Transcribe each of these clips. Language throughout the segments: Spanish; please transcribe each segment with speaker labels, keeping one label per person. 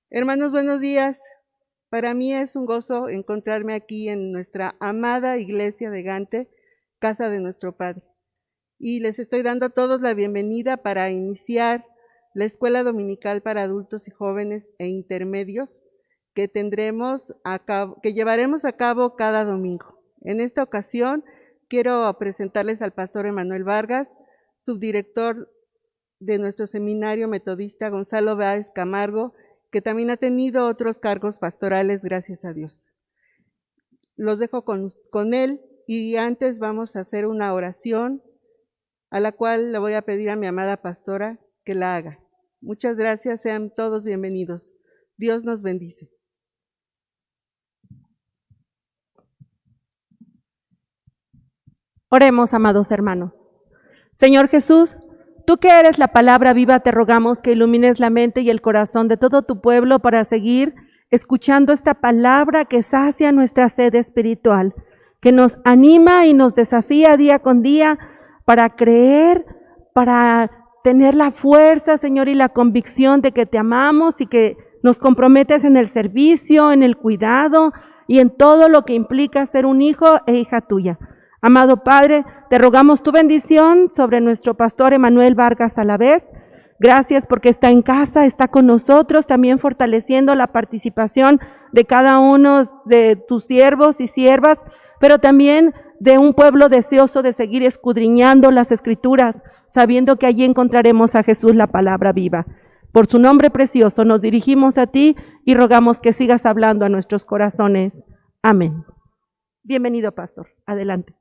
Speaker 1: Hermanos, buenos días. Para mí es un gozo encontrarme aquí en nuestra amada iglesia de Gante, casa de nuestro Padre. Y les estoy dando a todos la bienvenida para iniciar la escuela dominical para adultos y jóvenes e intermedios que llevaremos a cabo cada domingo. En esta ocasión quiero presentarles al pastor Emanuel Vargas, subdirector de nuestro seminario metodista Gonzalo Báez Camargo, que también ha tenido otros cargos pastorales, gracias a Dios. Los dejo con él y antes vamos a hacer una oración a la cual le voy a pedir a mi amada pastora que la haga. Muchas gracias, sean todos bienvenidos. Dios nos bendice.
Speaker 2: Oremos, amados hermanos. Señor Jesús, tú que eres la palabra viva, te rogamos que ilumines la mente y el corazón de todo tu pueblo para seguir escuchando esta palabra que sacia nuestra sed espiritual, que nos anima y nos desafía día con día para creer, para tener la fuerza, Señor, y la convicción de que te amamos y que nos comprometes en el servicio, en el cuidado y en todo lo que implica ser un hijo e hija tuya. Amado Padre, te rogamos tu bendición sobre nuestro pastor Emanuel Vargas Alavés. Gracias porque está en casa, está con nosotros, también fortaleciendo la participación de cada uno de tus siervos y siervas, pero también de un pueblo deseoso de seguir escudriñando las Escrituras, sabiendo que allí encontraremos a Jesús, la palabra viva. Por su nombre precioso nos dirigimos a ti y rogamos que sigas hablando a nuestros corazones. Amén. Bienvenido, pastor. Adelante.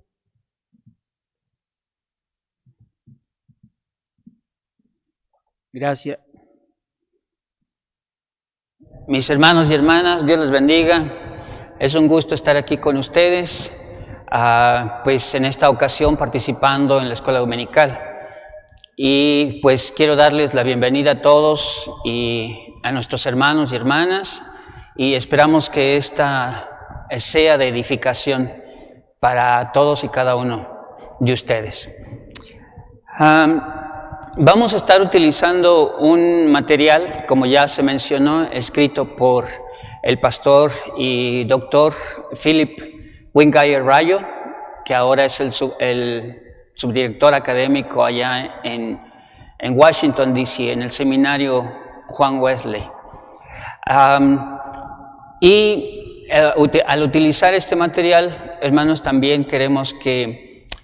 Speaker 3: Gracias. Mis hermanos y hermanas, Dios los bendiga. Es un gusto estar aquí con ustedes, pues en esta ocasión participando en la escuela dominical. Y pues quiero darles la bienvenida a todos y a nuestros hermanos y hermanas, y esperamos que esta sea de edificación para todos y cada uno de ustedes. Vamos a estar utilizando un material, como ya se mencionó, escrito por el pastor y doctor Philip Wingate Rayo, que ahora es el subdirector académico allá en Washington, D.C., en el seminario Juan Wesley. Al utilizar este material, hermanos, también queremos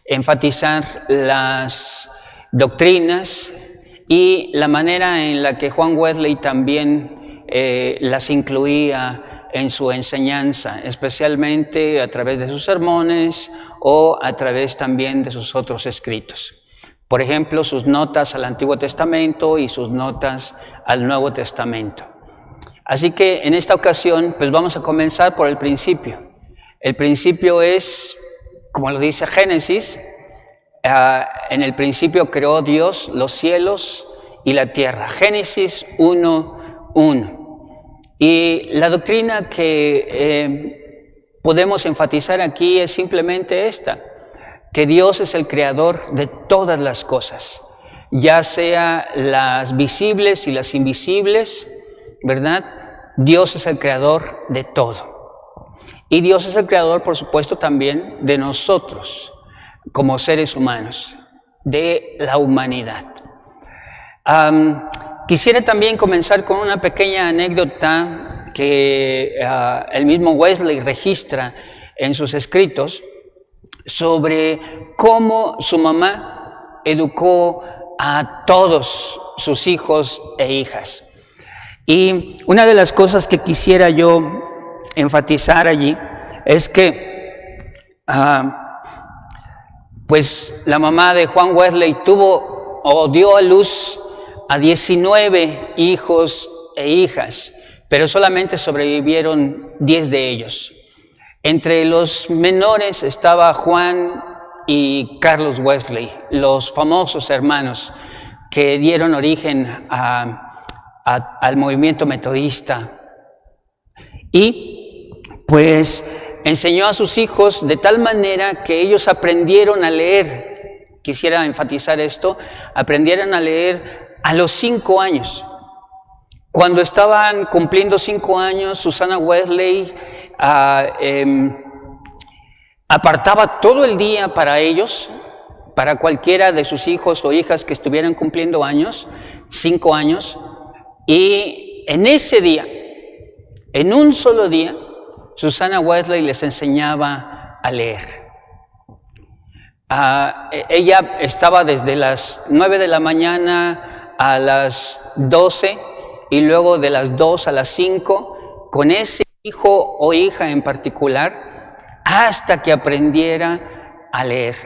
Speaker 3: enfatizar las doctrinas y la manera en la que Juan Wesley también las incluía en su enseñanza, especialmente a través de sus sermones o a través también de sus otros escritos. Por ejemplo, sus notas al Antiguo Testamento y sus notas al Nuevo Testamento. Así que en esta ocasión, pues vamos a comenzar por el principio. El principio es, como lo dice Génesis, en el principio creó Dios los cielos y la tierra. Génesis 1:1. Y la doctrina que podemos enfatizar aquí es simplemente esta, que Dios es el creador de todas las cosas, ya sea las visibles y las invisibles, ¿verdad? Dios es el creador de todo. Y Dios es el creador, por supuesto, también de nosotros, como seres humanos, de la humanidad. Quisiera también comenzar con una pequeña anécdota que el mismo Wesley registra en sus escritos sobre cómo su mamá educó a todos sus hijos e hijas. Y una de las cosas que quisiera yo enfatizar allí es que pues la mamá de Juan Wesley dio a luz a 19 hijos e hijas, pero solamente sobrevivieron 10 de ellos. Entre los menores estaba Juan y Carlos Wesley, los famosos hermanos que dieron origen al movimiento metodista. Y pues enseñó a sus hijos de tal manera que ellos aprendieron a leer. Quisiera enfatizar esto, aprendieron a leer a los 5 años. Cuando estaban cumpliendo 5 años, Susana Wesley apartaba todo el día para ellos, para cualquiera de sus hijos o hijas que estuvieran cumpliendo 5 años, y en ese día, en un solo día, Susana Wesley les enseñaba a leer. Ella estaba desde las 9 de la mañana a las 12 y luego de las 2 a las 5 con ese hijo o hija en particular hasta que aprendiera a leer.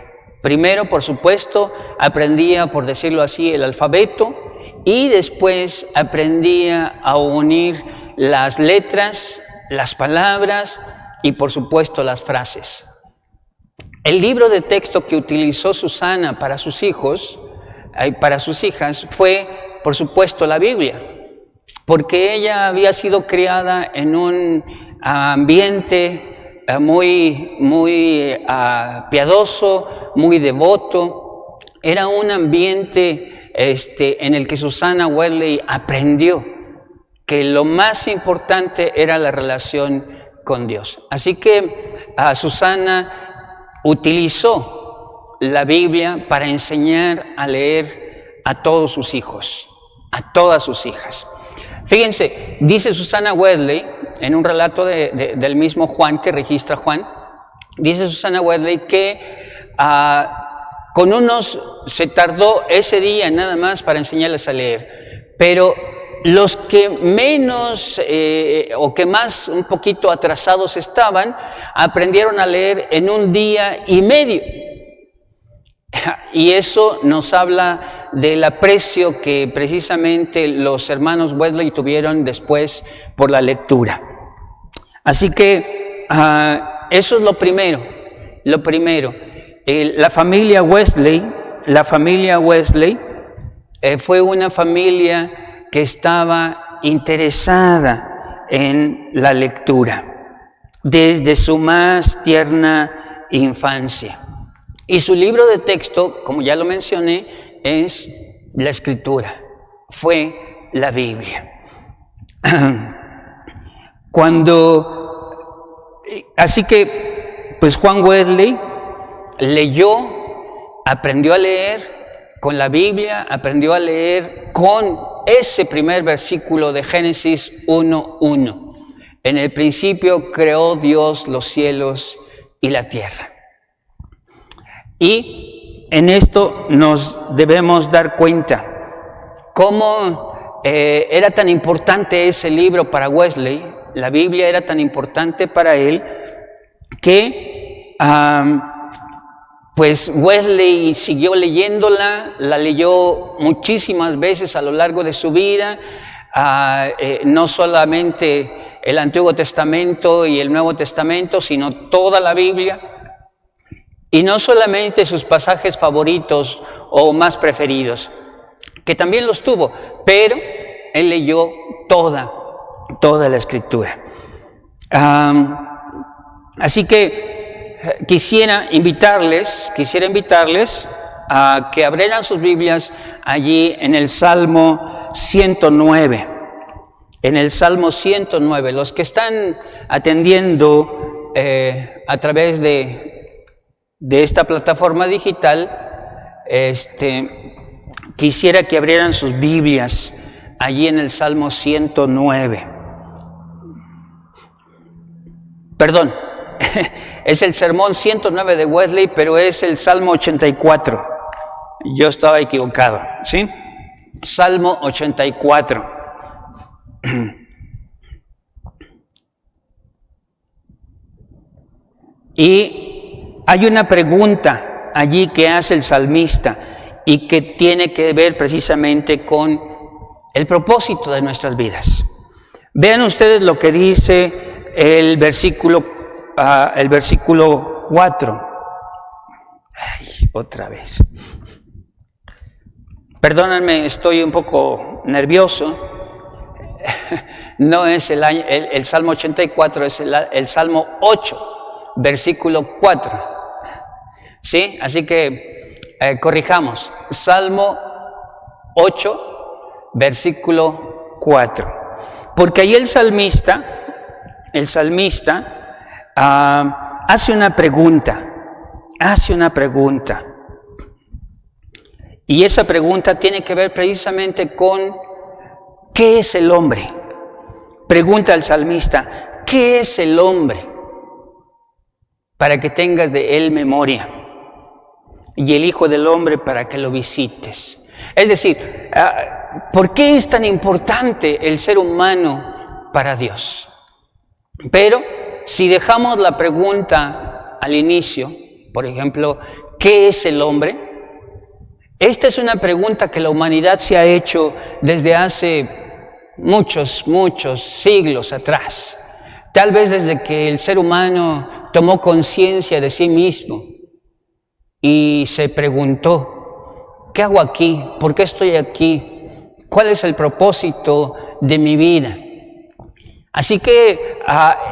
Speaker 3: Primero, por supuesto, aprendía, por decirlo así, el alfabeto y después aprendía a unir las letras, las palabras y, por supuesto, las frases. El libro de texto que utilizó Susana para sus hijos, para sus hijas, fue, por supuesto, la Biblia, porque ella había sido criada en un ambiente muy piadoso, muy devoto. Era un ambiente en el que Susana Wesley aprendió que lo más importante era la relación con Dios. Así que Susana utilizó la Biblia para enseñar a leer a todos sus hijos, a todas sus hijas. Fíjense, dice Susana Wesley, en un relato del mismo Juan, que registra Juan, dice Susana Wesley que con unos se tardó ese día nada más para enseñarles a leer, pero los que menos o que más un poquito atrasados estaban, aprendieron a leer en un día y medio. Y eso nos habla del aprecio que precisamente los hermanos Wesley tuvieron después por la lectura. Así que eso es lo primero. La familia Wesley fue una familia que estaba interesada en la lectura desde su más tierna infancia. Y su libro de texto, como ya lo mencioné, es la Escritura, fue la Biblia. Así que, pues Juan Wesley leyó, aprendió a leer con la Biblia, aprendió a leer con ese primer versículo de Génesis 1:1. En el principio creó Dios los cielos y la tierra. Y en esto nos debemos dar cuenta cómo era tan importante ese libro para Wesley, la Biblia era tan importante para él, que pues Wesley siguió leyéndola, la leyó muchísimas veces a lo largo de su vida, no solamente el Antiguo Testamento y el Nuevo Testamento, sino toda la Biblia, y no solamente sus pasajes favoritos o más preferidos, que también los tuvo, pero él leyó toda la Escritura. Así que quisiera invitarles a que abrieran sus Biblias allí en el Salmo 109. En el Salmo 109, los que están atendiendo a través de esta plataforma digital, quisiera que abrieran sus Biblias allí en el Salmo 109. Perdón, es el sermón 109 de Wesley, pero es el Salmo 84. Yo estaba equivocado, ¿sí? Salmo 84. Y hay una pregunta allí que hace el salmista y que tiene que ver precisamente con el propósito de nuestras vidas. Vean ustedes lo que dice el versículo 4. Ay, otra vez. Perdónenme, estoy un poco nervioso. No es el Salmo 84, es el Salmo 8, versículo 4. ¿Sí? Así que corrijamos. Salmo 8, versículo 4. Porque ahí el salmista hace una pregunta. Y esa pregunta tiene que ver precisamente con ¿qué es el hombre? Pregunta al salmista, ¿qué es el hombre? Para que tengas de él memoria. Y el Hijo del Hombre para que lo visites. Es decir, ¿por qué es tan importante el ser humano para Dios? Pero si dejamos la pregunta al inicio, por ejemplo, ¿qué es el hombre? Esta es una pregunta que la humanidad se ha hecho desde hace muchos siglos atrás. Tal vez desde que el ser humano tomó conciencia de sí mismo y se preguntó, ¿qué hago aquí? ¿Por qué estoy aquí? ¿Cuál es el propósito de mi vida? Así que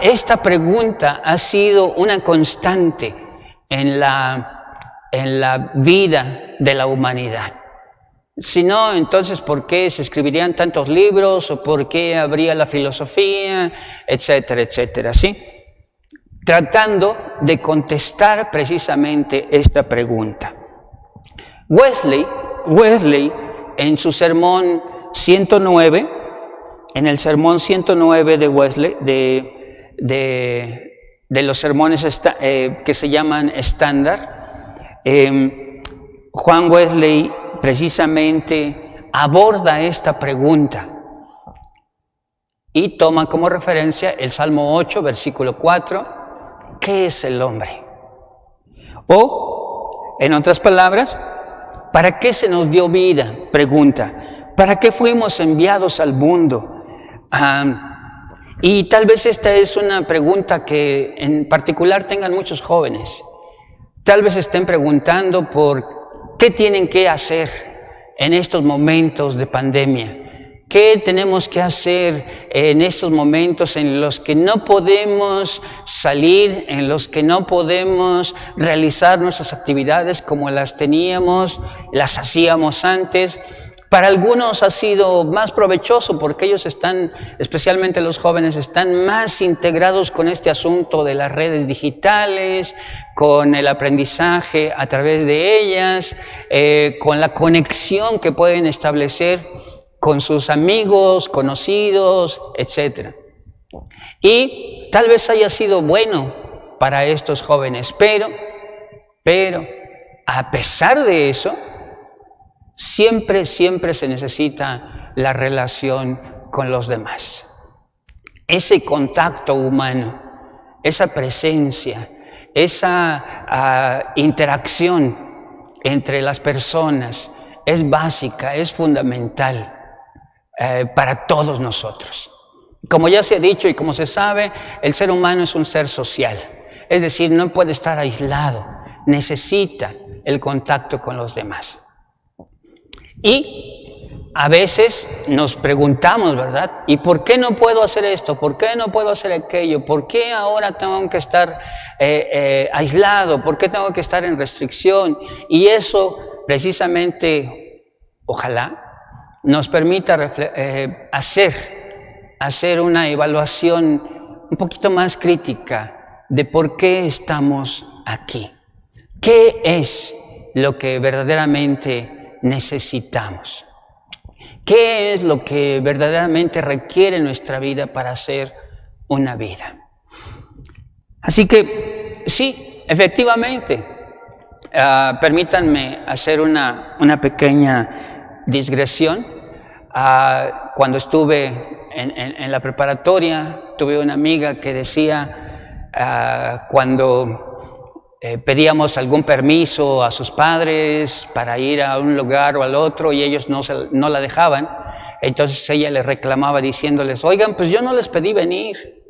Speaker 3: esta pregunta ha sido una constante en la vida de la humanidad. Si no, entonces, ¿por qué se escribirían tantos libros? ¿O por qué habría la filosofía? Etcétera, etcétera, ¿sí? Tratando de contestar precisamente esta pregunta. Wesley, en su sermón 109, en el sermón 109 de Wesley, de los sermones que se llaman estándar, Juan Wesley precisamente aborda esta pregunta y toma como referencia el Salmo 8, versículo 4, ¿qué es el hombre? O, en otras palabras, ¿para qué se nos dio vida? Pregunta, ¿para qué fuimos enviados al mundo? Y tal vez esta es una pregunta que en particular tengan muchos jóvenes. Tal vez estén preguntando por qué tienen que hacer en estos momentos de pandemia. ¿Qué tenemos que hacer en estos momentos en los que no podemos salir, en los que no podemos realizar nuestras actividades como las hacíamos antes? Para algunos ha sido más provechoso porque ellos están, especialmente los jóvenes, están más integrados con este asunto de las redes digitales, con el aprendizaje a través de ellas, con la conexión que pueden establecer con sus amigos, conocidos, etc. Y tal vez haya sido bueno para estos jóvenes, pero a pesar de eso, siempre se necesita la relación con los demás. Ese contacto humano, esa presencia, esa interacción entre las personas es básica, es fundamental para todos nosotros. Como ya se ha dicho y como se sabe, el ser humano es un ser social, es decir, no puede estar aislado, necesita el contacto con los demás. Y a veces nos preguntamos, ¿verdad? ¿Y por qué no puedo hacer esto? ¿Por qué no puedo hacer aquello? ¿Por qué ahora tengo que estar aislado? ¿Por qué tengo que estar en restricción? Y eso precisamente, ojalá, nos permita hacer una evaluación un poquito más crítica de por qué estamos aquí. ¿Qué es lo que verdaderamente necesitamos? ¿Qué es lo que verdaderamente requiere nuestra vida para hacer una vida? Así que sí, efectivamente, permítanme hacer una pequeña digresión. Cuando estuve en la preparatoria, tuve una amiga que decía, cuando pedíamos algún permiso a sus padres para ir a un lugar o al otro y ellos no la dejaban, entonces ella les reclamaba diciéndoles, oigan, pues yo no les pedí venir,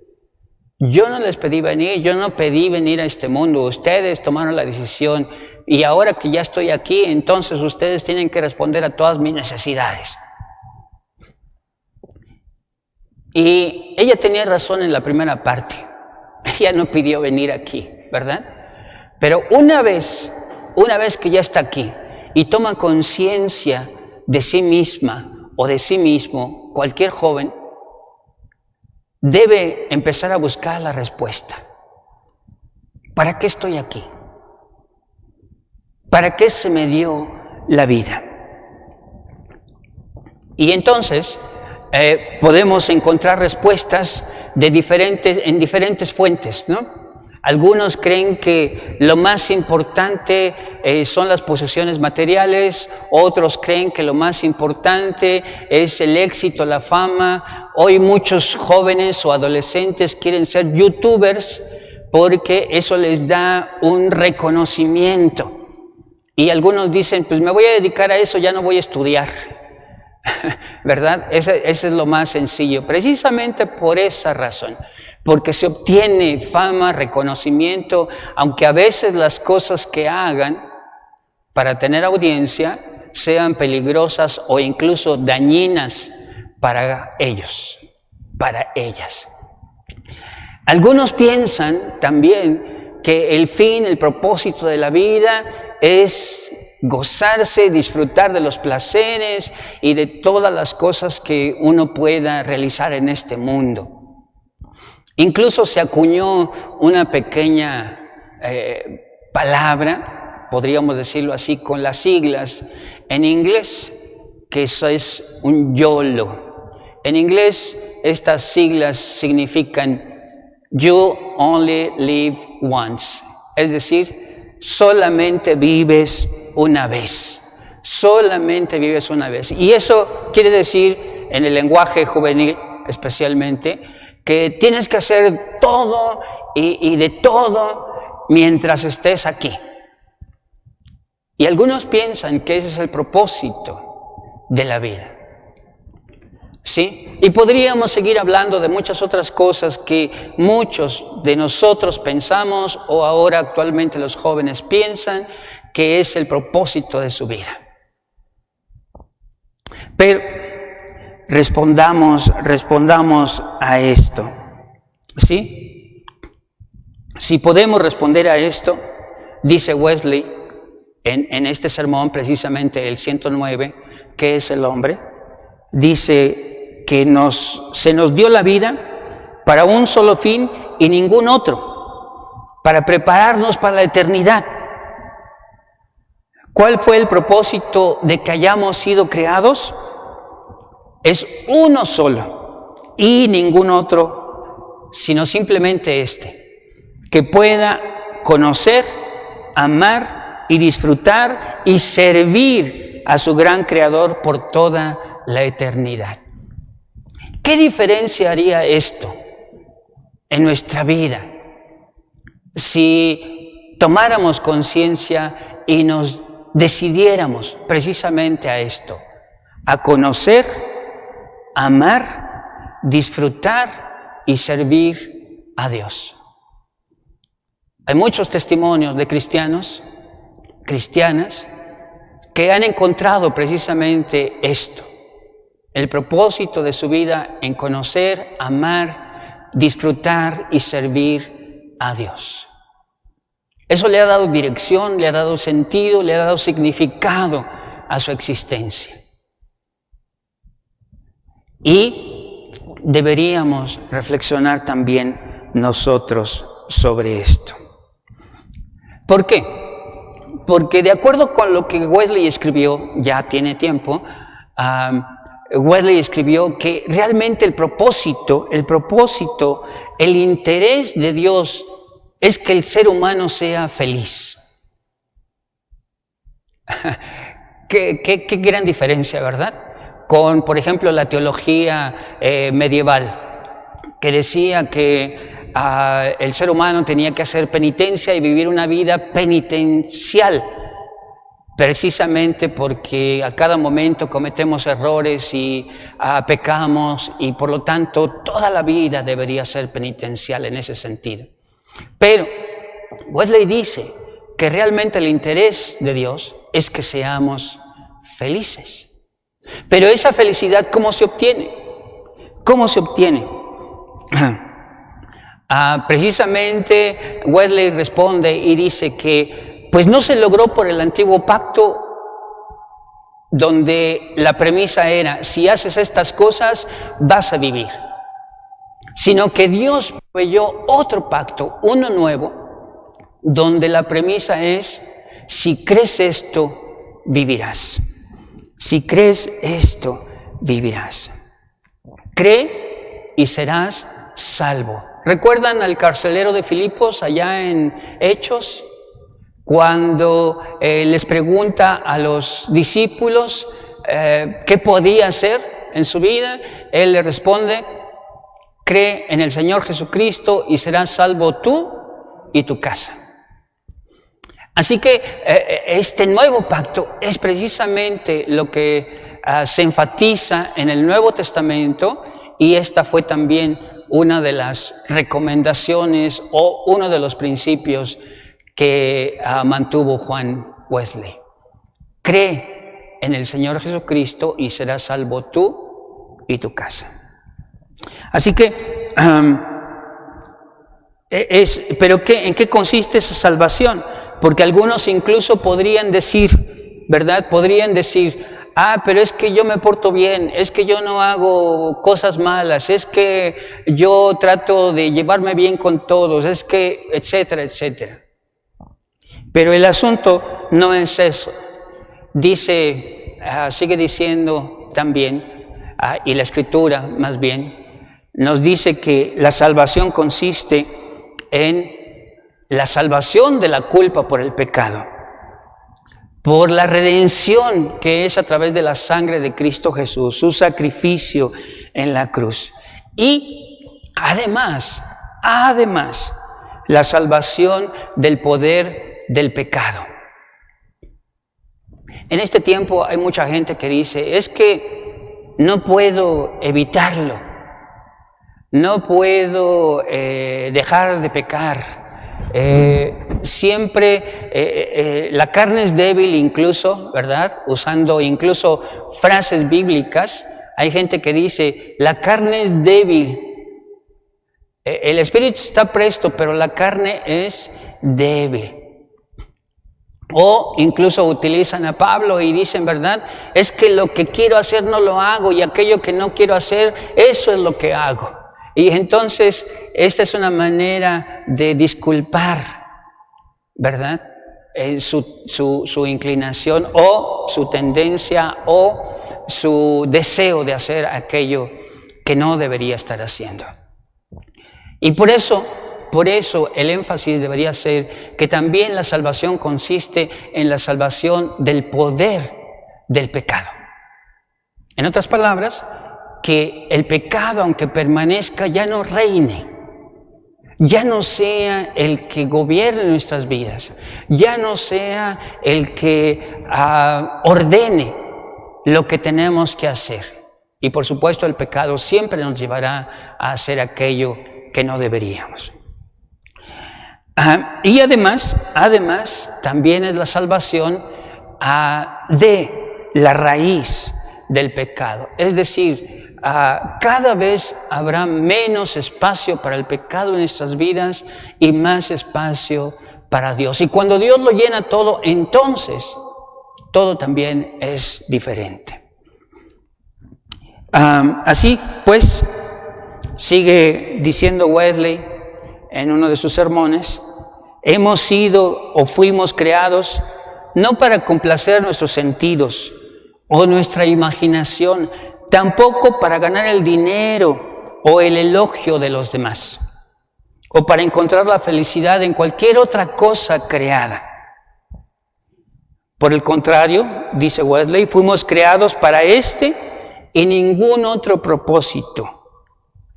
Speaker 3: yo no pedí venir a este mundo, ustedes tomaron la decisión y ahora que ya estoy aquí, entonces ustedes tienen que responder a todas mis necesidades. Y ella tenía razón en la primera parte, ella no pidió venir aquí, ¿verdad? Pero una vez que ya está aquí y toma conciencia de sí misma o de sí mismo, cualquier joven, debe empezar a buscar la respuesta. ¿Para qué estoy aquí? ¿Para qué se me dio la vida? Y entonces podemos encontrar respuestas en diferentes fuentes, ¿no? Algunos creen que lo más importante son las posesiones materiales, otros creen que lo más importante es el éxito, la fama. Hoy muchos jóvenes o adolescentes quieren ser youtubers porque eso les da un reconocimiento. Y algunos dicen, pues me voy a dedicar a eso, ya no voy a estudiar. ¿Verdad? Ese es lo más sencillo, precisamente por esa razón. Porque se obtiene fama, reconocimiento, aunque a veces las cosas que hagan para tener audiencia sean peligrosas o incluso dañinas para ellos, para ellas. Algunos piensan también que el fin, el propósito de la vida es gozarse, disfrutar de los placeres y de todas las cosas que uno pueda realizar en este mundo. Incluso se acuñó una pequeña palabra, podríamos decirlo así, con las siglas en inglés, que eso es un YOLO. En inglés estas siglas significan You Only Live Once, es decir, solamente vives una vez, solamente vives una vez. Y eso quiere decir, en el lenguaje juvenil especialmente, que tienes que hacer todo y de todo mientras estés aquí. Y algunos piensan que ese es el propósito de la vida. ¿Sí? Y podríamos seguir hablando de muchas otras cosas que muchos de nosotros pensamos o ahora actualmente los jóvenes piensan que es el propósito de su vida. Pero respondamos a esto, ¿sí? Si podemos responder a esto, dice Wesley en este sermón, precisamente el 109, ¿qué es el hombre? Dice que se nos dio la vida para un solo fin y ningún otro, para prepararnos para la eternidad. ¿Cuál fue el propósito de que hayamos sido creados? Es uno solo y ningún otro, sino simplemente que pueda conocer, amar y disfrutar y servir a su gran Creador por toda la eternidad. ¿Qué diferencia haría esto en nuestra vida si tomáramos conciencia y nos decidiéramos precisamente a esto, a conocer, amar, disfrutar y servir a Dios? Hay muchos testimonios de cristianas, que han encontrado precisamente esto, el propósito de su vida en conocer, amar, disfrutar y servir a Dios. Eso le ha dado dirección, le ha dado sentido, le ha dado significado a su existencia. Y deberíamos reflexionar también nosotros sobre esto. ¿Por qué? Porque de acuerdo con lo que Wesley escribió, ya tiene tiempo, Wesley escribió que realmente el propósito, el interés de Dios es que el ser humano sea feliz. Qué gran diferencia, ¿verdad? Con, por ejemplo, la teología medieval, que decía que el ser humano tenía que hacer penitencia y vivir una vida penitencial, precisamente porque a cada momento cometemos errores y pecamos, y por lo tanto toda la vida debería ser penitencial en ese sentido. Pero Wesley dice que realmente el interés de Dios es que seamos felices. Pero esa felicidad, ¿cómo se obtiene? ¿Cómo se obtiene? Precisamente Wesley responde y dice que pues no se logró por el antiguo pacto, donde la premisa era: si haces estas cosas vas a vivir. sino que Dios proveyó otro pacto, uno nuevo, donde la premisa es, si crees esto, vivirás. Si crees esto, vivirás. Cree y serás salvo. ¿Recuerdan al carcelero de Filipos allá en Hechos? Cuando les pregunta a los discípulos qué podía hacer en su vida, él le responde, cree en el Señor Jesucristo y serás salvo tú y tu casa. Así que este nuevo pacto es precisamente lo que se enfatiza en el Nuevo Testamento, y esta fue también una de las recomendaciones o uno de los principios que mantuvo Juan Wesley. Cree en el Señor Jesucristo y serás salvo tú y tu casa. Así que, ¿pero en qué consiste esa salvación? Porque algunos incluso podrían decir, ¿verdad? Podrían decir, pero es que yo me porto bien, es que yo no hago cosas malas, es que yo trato de llevarme bien con todos, es que, etcétera, etcétera. Pero el asunto no es eso. Dice, sigue diciendo también, y la Escritura más bien, nos dice que la salvación consiste en la salvación de la culpa por el pecado, por la redención que es a través de la sangre de Cristo Jesús, su sacrificio en la cruz. Y además, la salvación del poder del pecado. En este tiempo hay mucha gente que dice, es que no puedo evitarlo, no puedo dejar de pecar. Siempre la carne es débil incluso, ¿verdad? Usando incluso frases bíblicas, hay gente que dice, la carne es débil, el espíritu está presto, pero la carne es débil. O incluso utilizan a Pablo y dicen, ¿verdad? Es que lo que quiero hacer no lo hago, y aquello que no quiero hacer, eso es lo que hago. Y entonces, esta es una manera de disculpar, ¿verdad? Su inclinación o su tendencia o su deseo de hacer aquello que no debería estar haciendo. Y por eso el énfasis debería ser que también la salvación consiste en la salvación del poder del pecado. En otras palabras, que el pecado, aunque permanezca, ya no reine, ya no sea el que gobierne nuestras vidas, ya no sea el que ordene lo que tenemos que hacer. Y por supuesto el pecado siempre nos llevará a hacer aquello que no deberíamos. Y además también es la salvación de la raíz del pecado. Es decir, cada vez habrá menos espacio para el pecado en nuestras vidas y más espacio para Dios. Y cuando Dios lo llena todo, entonces todo también es diferente. Así pues, sigue diciendo Wesley en uno de sus sermones, hemos sido o fuimos creados no para complacer nuestros sentidos o nuestra imaginación, tampoco para ganar el dinero o el elogio de los demás, o para encontrar la felicidad en cualquier otra cosa creada. Por el contrario, dice Wesley, fuimos creados para este y ningún otro propósito,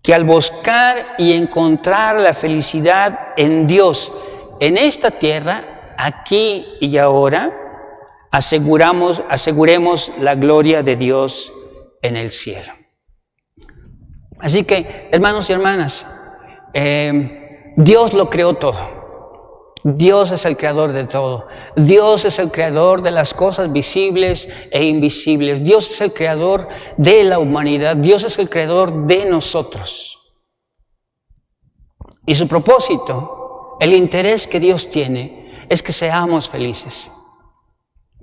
Speaker 3: que al buscar y encontrar la felicidad en Dios, en esta tierra, aquí y ahora, aseguremos la gloria de Dios en el cielo. Así que, hermanos y hermanas, Dios lo creó todo. Dios es el creador de todo. Dios es el creador de las cosas visibles e invisibles. Dios es el creador de la humanidad. Dios es el creador de nosotros. Y su propósito, el interés que Dios tiene, es que seamos felices.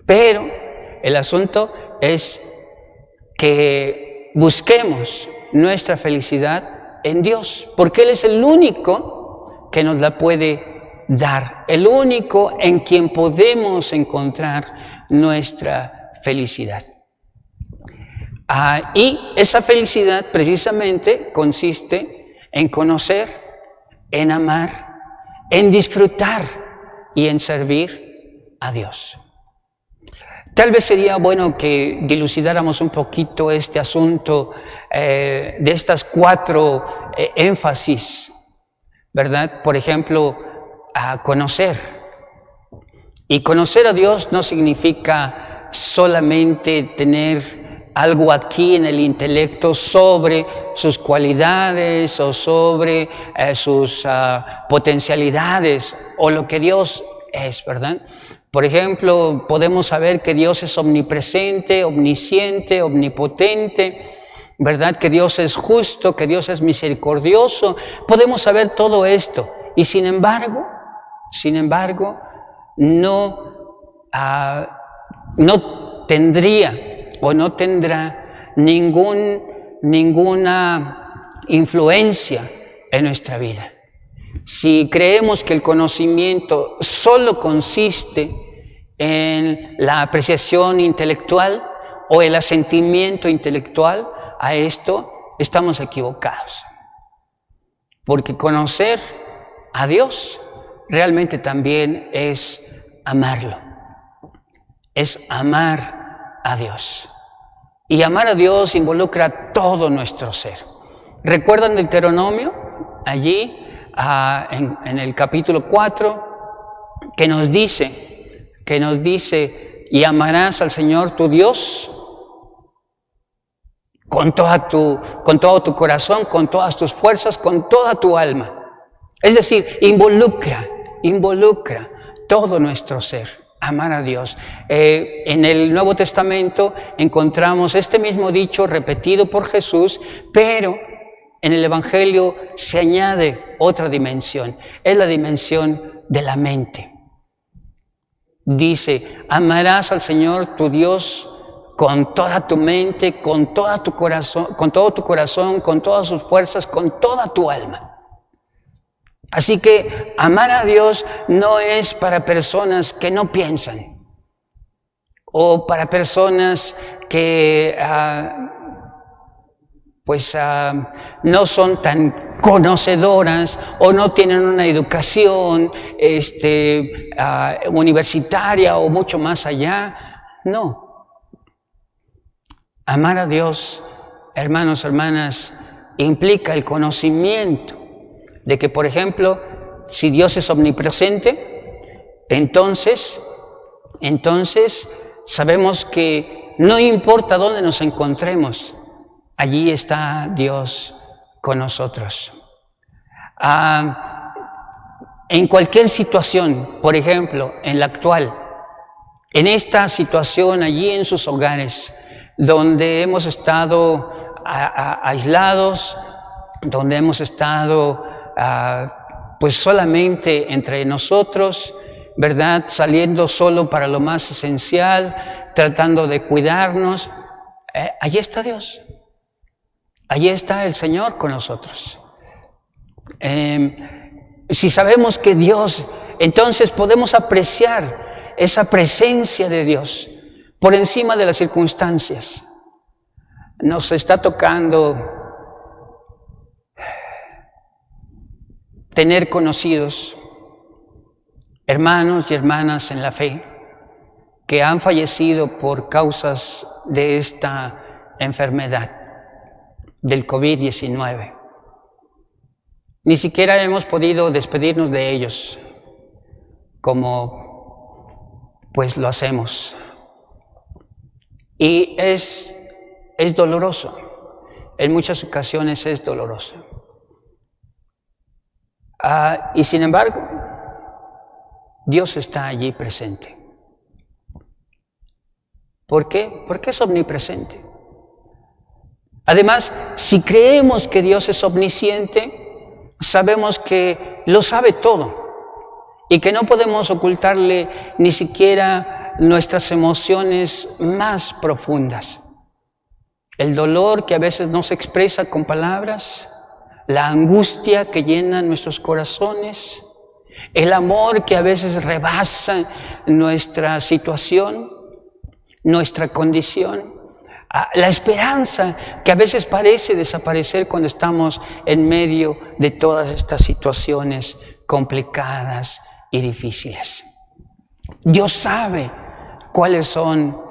Speaker 3: Pero el asunto es que busquemos nuestra felicidad en Dios, porque Él es el único que nos la puede dar, el único en quien podemos encontrar nuestra felicidad. Y esa felicidad precisamente consiste en conocer, en amar, en disfrutar y en servir a Dios. Tal vez sería bueno que dilucidáramos un poquito este asunto de estas 4 énfasis, ¿verdad? Por ejemplo, a conocer. Y conocer a Dios no significa solamente tener algo aquí en el intelecto sobre sus cualidades o sobre sus potencialidades o lo que Dios es, ¿verdad? Por ejemplo, podemos saber que Dios es omnipresente, omnisciente, omnipotente, ¿verdad? Que Dios es justo, que Dios es misericordioso. Podemos saber todo esto y sin embargo, no tendría o no tendrá ninguna influencia en nuestra vida. Si creemos que el conocimiento solo consiste en la apreciación intelectual o el asentimiento intelectual a esto, estamos equivocados. Porque conocer a Dios realmente también es amarlo. Es amar a Dios. Y amar a Dios involucra todo nuestro ser. ¿Recuerdan Deuteronomio? Allí, en el capítulo 4, que nos dice, y amarás al Señor tu Dios con todo tu corazón, con todas tus fuerzas, con toda tu alma. Es decir, involucra todo nuestro ser, amar a Dios. En el Nuevo Testamento encontramos este mismo dicho repetido por Jesús, pero en el Evangelio se añade otra dimensión, es la dimensión de la mente. Dice, amarás al Señor tu Dios con toda tu mente, con todo tu corazón, con todas sus fuerzas, con toda tu alma. Así que amar a Dios no es para personas que no piensan o para personas que no son tan conocedoras o no tienen una educación universitaria o mucho más allá. No. Amar a Dios, hermanos, hermanas, implica el conocimiento de que, por ejemplo, si Dios es omnipresente, entonces sabemos que no importa dónde nos encontremos, allí está Dios con nosotros. En cualquier situación, por ejemplo, en la actual, en esta situación allí en sus hogares, donde hemos estado aislados, donde hemos estado pues solamente entre nosotros, ¿verdad? Saliendo solo para lo más esencial, tratando de cuidarnos. Allí está Dios. Allí está el Señor con nosotros. Si sabemos que Dios, entonces podemos apreciar esa presencia de Dios por encima de las circunstancias. Nos está tocando tener conocidos, hermanos y hermanas en la fe, que han fallecido por causas de esta enfermedad, del COVID-19. Ni siquiera hemos podido despedirnos de ellos, como pues lo hacemos. Y es doloroso, en muchas ocasiones es doloroso. Y sin embargo, Dios está allí presente. ¿Por qué? Porque es omnipresente. Además, si creemos que Dios es omnisciente, sabemos que lo sabe todo y que no podemos ocultarle ni siquiera nuestras emociones más profundas. El dolor que a veces no se expresa con palabras, la angustia que llena nuestros corazones, el amor que a veces rebasa nuestra situación, nuestra condición, la esperanza que a veces parece desaparecer cuando estamos en medio de todas estas situaciones complicadas y difíciles. Dios sabe cuáles son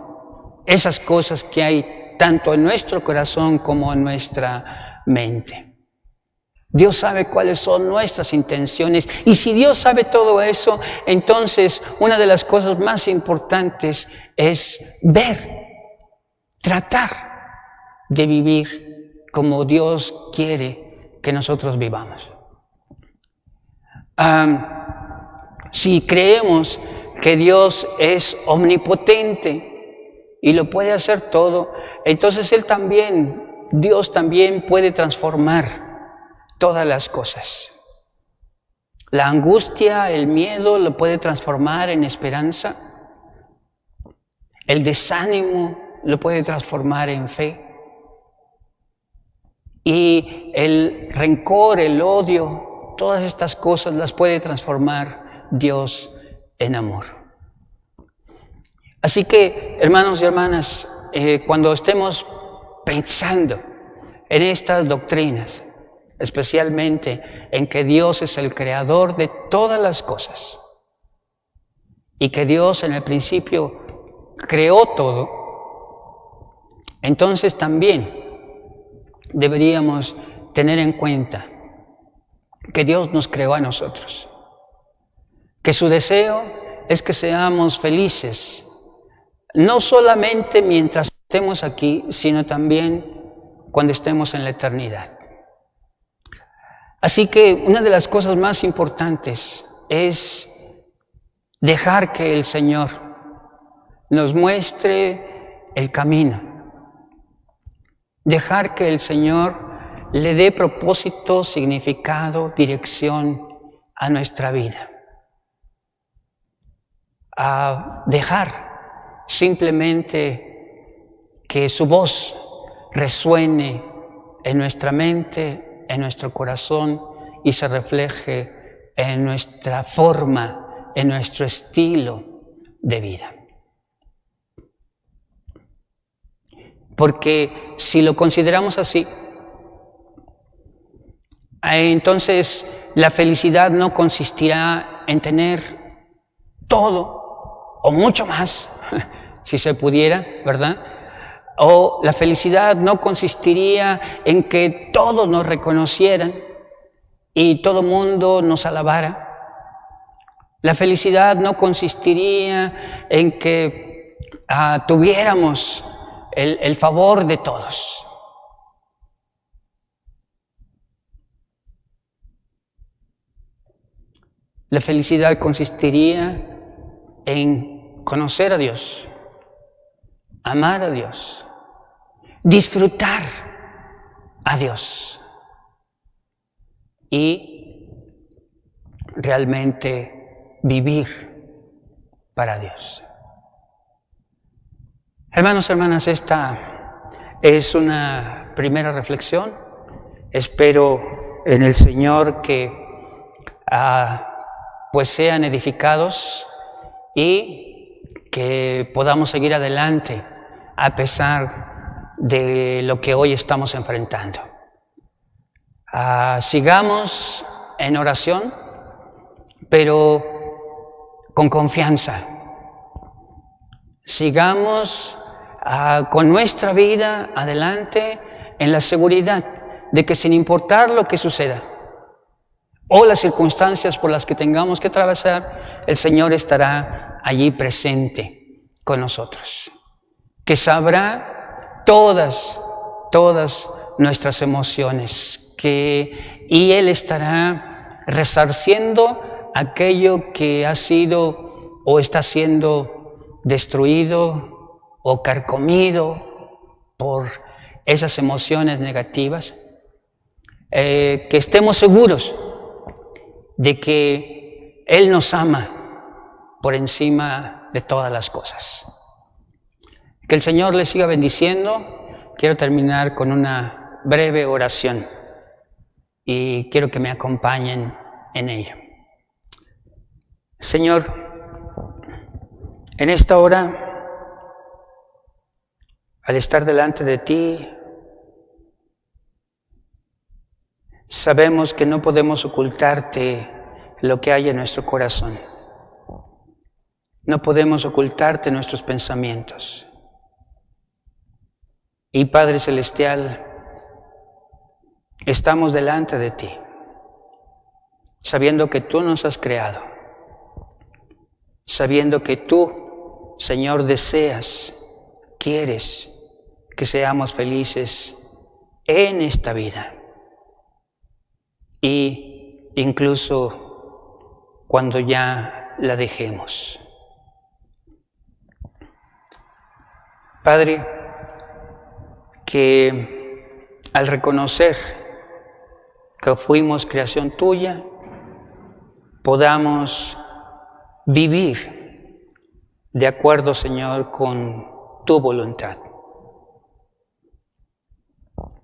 Speaker 3: esas cosas que hay tanto en nuestro corazón como en nuestra mente. Dios sabe cuáles son nuestras intenciones, y si Dios sabe todo eso, entonces una de las cosas más importantes es tratar de vivir como Dios quiere que nosotros vivamos. Si creemos que Dios es omnipotente y lo puede hacer todo, entonces Dios también puede transformar todas las cosas. La angustia, el miedo lo puede transformar en esperanza. El desánimo lo puede transformar en fe. Y el rencor, el odio, todas estas cosas las puede transformar Dios en amor. Así que, hermanos y hermanas, cuando estemos pensando en estas doctrinas, especialmente en que Dios es el creador de todas las cosas y que Dios en el principio creó todo, entonces también deberíamos tener en cuenta que Dios nos creó a nosotros, que su deseo es que seamos felices, no solamente mientras estemos aquí, sino también cuando estemos en la eternidad. Así que una de las cosas más importantes es dejar que el Señor nos muestre el camino, dejar que el Señor le dé propósito, significado, dirección a nuestra vida, a dejar simplemente que su voz resuene en nuestra mente, en nuestro corazón y se refleje en nuestra forma, en nuestro estilo de vida. Porque si lo consideramos así, entonces la felicidad no consistirá en tener todo o mucho más, si se pudiera, ¿verdad? O la felicidad no consistiría en que todos nos reconocieran y todo mundo nos alabara. La felicidad no consistiría en que tuviéramos el favor de todos. La felicidad consistiría en conocer a Dios, amar a Dios, disfrutar a Dios y realmente vivir para Dios. Hermanos, hermanas, esta es una primera reflexión. Espero en el Señor que pues sean edificados y que podamos seguir adelante a pesar de lo que hoy estamos enfrentando. Sigamos en oración, pero con confianza. Sigamos con nuestra vida adelante en la seguridad de que sin importar lo que suceda o las circunstancias por las que tengamos que atravesar, el Señor estará allí presente con nosotros, que sabrá todas nuestras emociones, y Él estará resarciendo aquello que ha sido o está siendo destruido o carcomido por esas emociones negativas. Que estemos seguros de que Él nos ama por encima de todas las cosas. Que el Señor les siga bendiciendo. Quiero terminar con una breve oración. y quiero que me acompañen en ello. Señor, en esta hora, al estar delante de ti, sabemos que no podemos ocultarte lo que hay en nuestro corazón. No podemos ocultarte nuestros pensamientos. Y Padre Celestial, estamos delante de ti, sabiendo que tú nos has creado, sabiendo que tú, Señor, deseas, quieres que seamos felices en esta vida. Y incluso cuando ya la dejemos. Padre, que al reconocer que fuimos creación tuya, podamos vivir de acuerdo, Señor, con tu voluntad.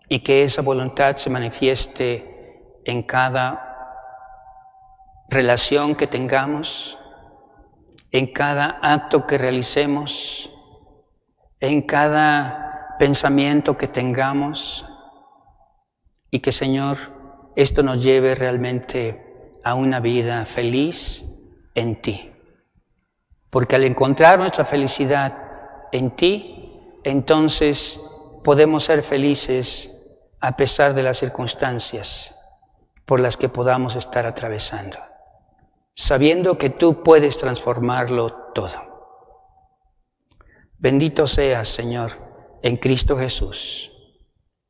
Speaker 3: Y que esa voluntad se manifieste en cada relación que tengamos, en cada acto que realicemos, en cada pensamiento que tengamos, y que, Señor, esto nos lleve realmente a una vida feliz en ti. Porque al encontrar nuestra felicidad en ti, entonces podemos ser felices a pesar de las circunstancias por las que podamos estar atravesando, sabiendo que tú puedes transformarlo todo. Bendito seas, Señor, en Cristo Jesús,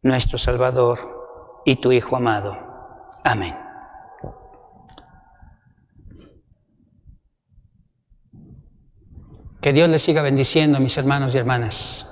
Speaker 3: nuestro Salvador y tu Hijo amado. Amén. Que Dios les siga bendiciendo, mis hermanos y hermanas.